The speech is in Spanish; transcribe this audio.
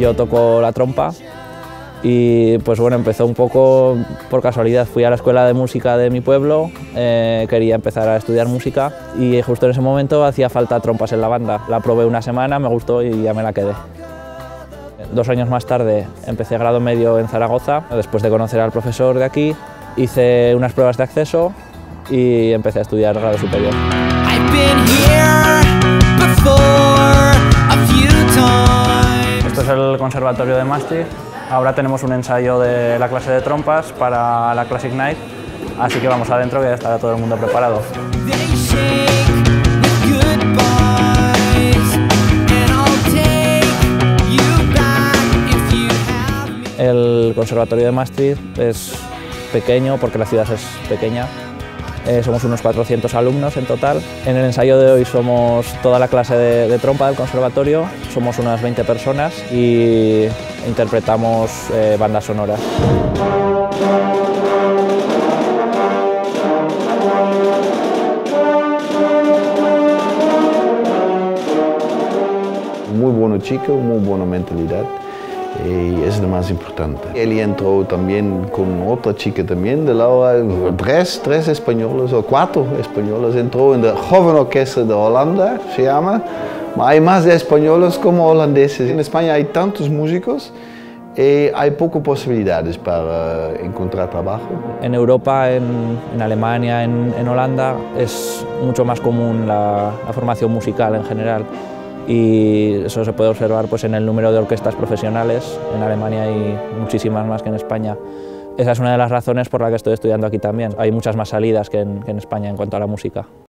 Yo toco la trompa y pues bueno, empezó un poco por casualidad. Fui a la escuela de música de mi pueblo, quería empezar a estudiar música y justo en ese momento hacía falta trompas en la banda. La probé una semana, me gustó y ya me la quedé. 2 años más tarde empecé grado medio en Zaragoza. Después de conocer al profesor de aquí, hice unas pruebas de acceso y empecé a estudiar grado superior. Esto es el Conservatorio de Maastricht. Ahora tenemos un ensayo de la clase de trompas para la Classic Night, así que vamos adentro que ya estará todo el mundo preparado. El Conservatorio de Maastricht es pequeño porque la ciudad es pequeña. Somos unos 400 alumnos en total. En el ensayo de hoy somos toda la clase de trompa del conservatorio, somos unas 20 personas y interpretamos bandas sonoras. Muy bueno chico, muy buena mentalidad. Y es lo más importante. Él entró también con otra chica también de Laura, tres españoles o 4 españoles, entró en la Joven Orquesta de Holanda, se llama. Hay más de españoles como holandeses. En España hay tantos músicos y hay pocas posibilidades para encontrar trabajo. En Europa, en Alemania, en Holanda, es mucho más común la formación musical en general. Y eso se puede observar pues, en el número de orquestas profesionales. En Alemania hay muchísimas más que en España. Esa es una de las razones por la que estoy estudiando aquí también. Hay muchas más salidas que en España en cuanto a la música.